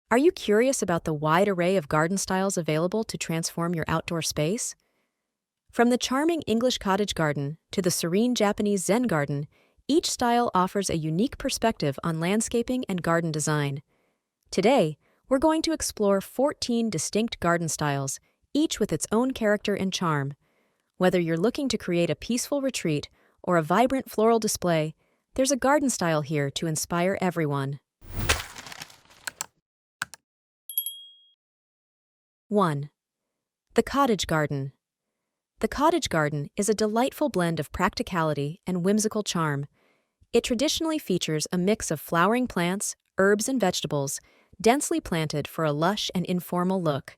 Are you curious about the wide array of garden styles available to transform your outdoor space? From the charming English cottage garden to the serene Japanese Zen garden, each style offers a unique perspective on landscaping and garden design. Today, we're going to explore 14 distinct garden styles, each with its own character and charm. Whether you're looking to create a peaceful retreat or a vibrant floral display, there's a garden style here to inspire everyone. 1. The Cottage Garden. The Cottage Garden is a delightful blend of practicality and whimsical charm. It traditionally features a mix of flowering plants, herbs, and vegetables, densely planted for a lush and informal look.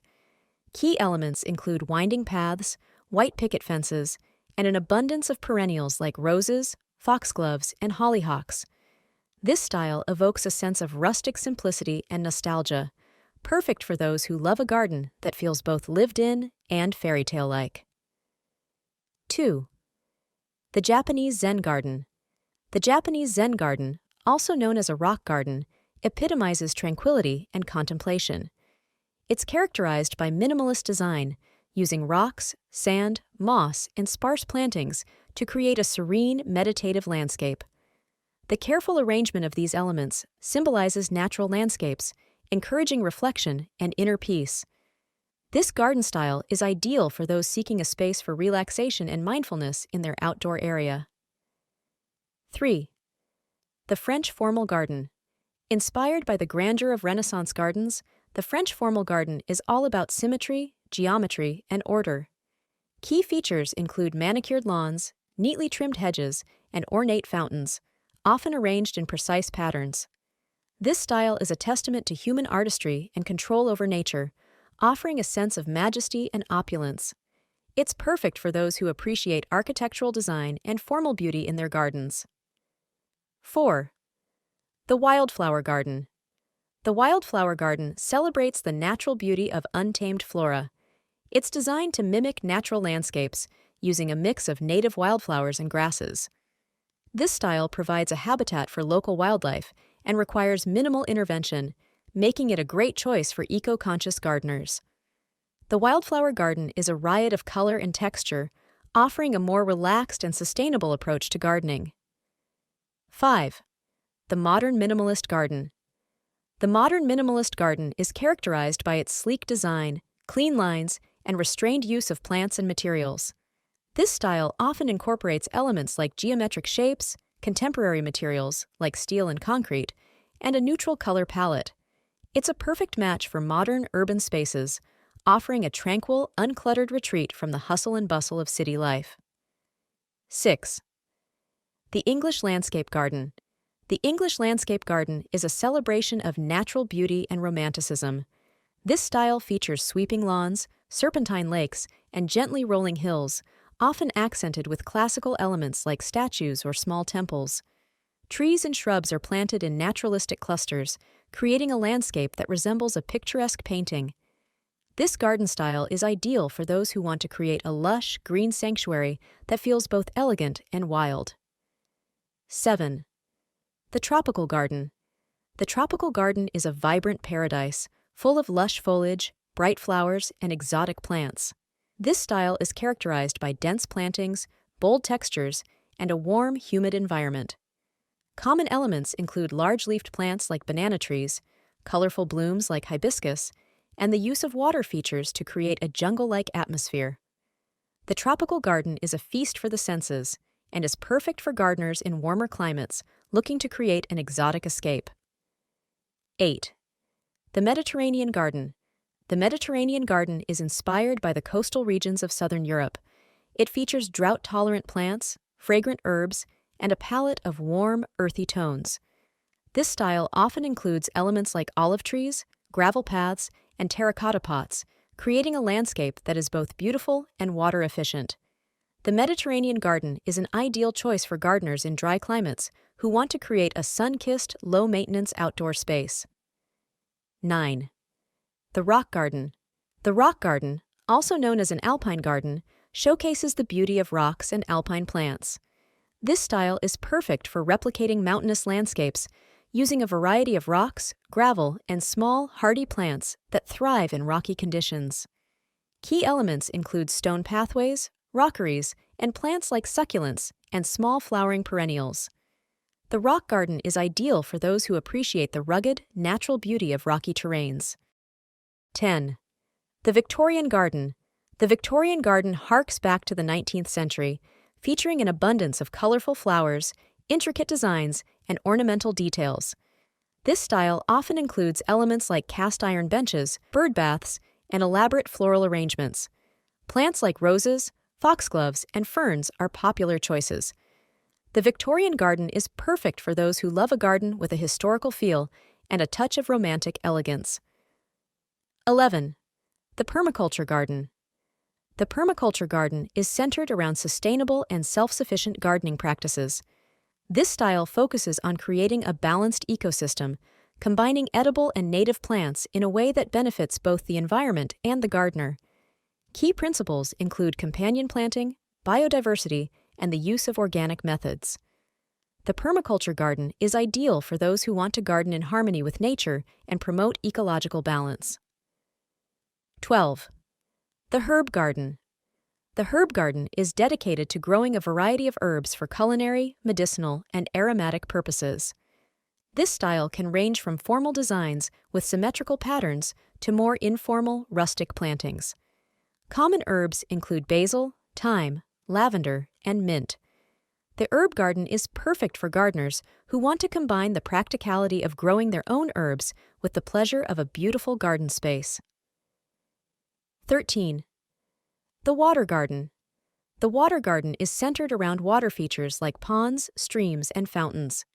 Key elements include winding paths, white picket fences, and an abundance of perennials like roses, foxgloves, and hollyhocks. This style evokes a sense of rustic simplicity and nostalgia, perfect for those who love a garden that feels both lived in and fairy tale-like. 2. The Japanese Zen Garden. The Japanese Zen Garden, also known as a rock garden, epitomizes tranquility and contemplation. It's characterized by minimalist design, using rocks, sand, moss, and sparse plantings to create a serene, meditative landscape. The careful arrangement of these elements symbolizes natural landscapes, encouraging reflection and inner peace. This garden style is ideal for those seeking a space for relaxation and mindfulness in their outdoor area. 3. The French Formal Garden. Inspired by the grandeur of Renaissance gardens, the French Formal Garden is all about symmetry, geometry, and order. Key features include manicured lawns, neatly trimmed hedges, and ornate fountains, often arranged in precise patterns. This style is a testament to human artistry and control over nature, offering a sense of majesty and opulence. It's perfect for those who appreciate architectural design and formal beauty in their gardens. 4. The Wildflower Garden. The Wildflower Garden celebrates the natural beauty of untamed flora. It's designed to mimic natural landscapes, using a mix of native wildflowers and grasses. This style provides a habitat for local wildlife and requires minimal intervention, making it a great choice for eco-conscious gardeners. The Wildflower Garden is a riot of color and texture, offering a more relaxed and sustainable approach to gardening. 5. The Modern Minimalist Garden. The Modern Minimalist Garden is characterized by its sleek design, clean lines, and restrained use of plants and materials. This style often incorporates elements like geometric shapes, contemporary materials like steel and concrete, and a neutral color palette. It's a perfect match for modern urban spaces, offering a tranquil, uncluttered retreat from the hustle and bustle of city life. 6. The English Landscape Garden. The English Landscape Garden is a celebration of natural beauty and romanticism. This style features sweeping lawns, serpentine lakes, and gently rolling hills, often accented with classical elements like statues or small temples. Trees and shrubs are planted in naturalistic clusters, creating a landscape that resembles a picturesque painting. This garden style is ideal for those who want to create a lush, green sanctuary that feels both elegant and wild. 7. The Tropical Garden. The Tropical Garden is a vibrant paradise, full of lush foliage, bright flowers, and exotic plants. This style is characterized by dense plantings, bold textures, and a warm, humid environment. Common elements include large-leafed plants like banana trees, colorful blooms like hibiscus, and the use of water features to create a jungle-like atmosphere. The tropical garden is a feast for the senses and is perfect for gardeners in warmer climates looking to create an exotic escape. 8. The Mediterranean Garden. The Mediterranean Garden is inspired by the coastal regions of southern Europe. It features drought-tolerant plants, fragrant herbs, and a palette of warm, earthy tones. This style often includes elements like olive trees, gravel paths, and terracotta pots, creating a landscape that is both beautiful and water-efficient. The Mediterranean Garden is an ideal choice for gardeners in dry climates who want to create a sun-kissed, low-maintenance outdoor space. 9. The Rock Garden. The Rock Garden, also known as an alpine garden, showcases the beauty of rocks and alpine plants. This style is perfect for replicating mountainous landscapes, using a variety of rocks, gravel, and small, hardy plants that thrive in rocky conditions. Key elements include stone pathways, rockeries, and plants like succulents and small flowering perennials. The rock garden is ideal for those who appreciate the rugged, natural beauty of rocky terrains. 10. The Victorian Garden. The Victorian Garden harks back to the 19th century, featuring an abundance of colorful flowers, intricate designs, and ornamental details. This style often includes elements like cast iron benches, bird baths, and elaborate floral arrangements. Plants like roses, foxgloves, and ferns are popular choices. The Victorian Garden is perfect for those who love a garden with a historical feel and a touch of romantic elegance. 11. The Permaculture Garden. The Permaculture Garden is centered around sustainable and self-sufficient gardening practices. This style focuses on creating a balanced ecosystem, combining edible and native plants in a way that benefits both the environment and the gardener. Key principles include companion planting, biodiversity, and the use of organic methods. The permaculture garden is ideal for those who want to garden in harmony with nature and promote ecological balance. 12. The herb garden. The herb garden is dedicated to growing a variety of herbs for culinary, medicinal, and aromatic purposes. This style can range from formal designs with symmetrical patterns to more informal, rustic plantings. Common herbs include basil, thyme, lavender, and mint. The herb garden is perfect for gardeners who want to combine the practicality of growing their own herbs with the pleasure of a beautiful garden space. 13. The water garden. The water garden is centered around water features like ponds, streams, and fountains.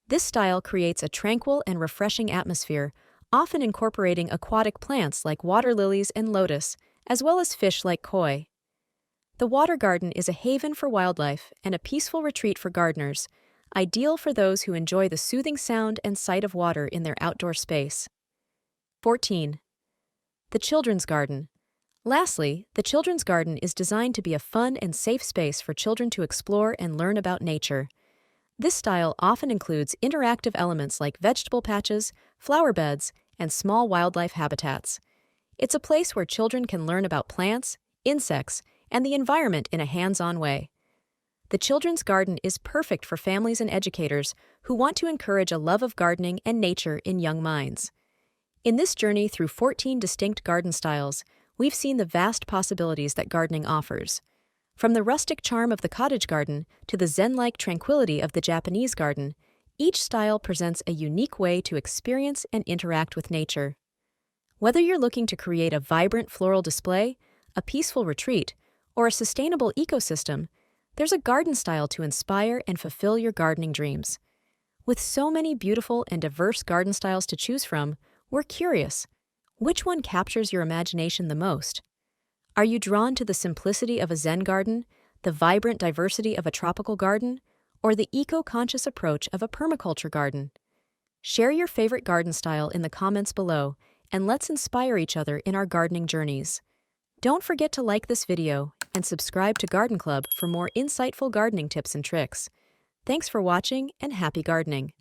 This style creates a tranquil and refreshing atmosphere, often incorporating aquatic plants like water lilies and lotus, as well as fish like koi. The water garden is a haven for wildlife and a peaceful retreat for gardeners, ideal for those who enjoy the soothing sound and sight of water in their outdoor space. 14. The children's garden. Lastly, the children's garden is designed to be a fun and safe space for children to explore and learn about nature. This style often includes interactive elements like vegetable patches, flower beds, and small wildlife habitats. It's a place where children can learn about plants, insects, and the environment in a hands-on way. The children's garden is perfect for families and educators who want to encourage a love of gardening and nature in young minds. In this journey through 14 distinct garden styles, we've seen the vast possibilities that gardening offers. From the rustic charm of the cottage garden to the zen-like tranquility of the Japanese garden, each style presents a unique way to experience and interact with nature. Whether you're looking to create a vibrant floral display, a peaceful retreat, or a sustainable ecosystem, there's a garden style to inspire and fulfill your gardening dreams. With so many beautiful and diverse garden styles to choose from, we're curious. Which one captures your imagination the most? Are you drawn to the simplicity of a Zen garden, the vibrant diversity of a tropical garden, or the eco-conscious approach of a permaculture garden? Share your favorite garden style in the comments below, and let's inspire each other in our gardening journeys. Don't forget to like this video and subscribe to Garden Club for more insightful gardening tips and tricks. Thanks for watching and happy gardening!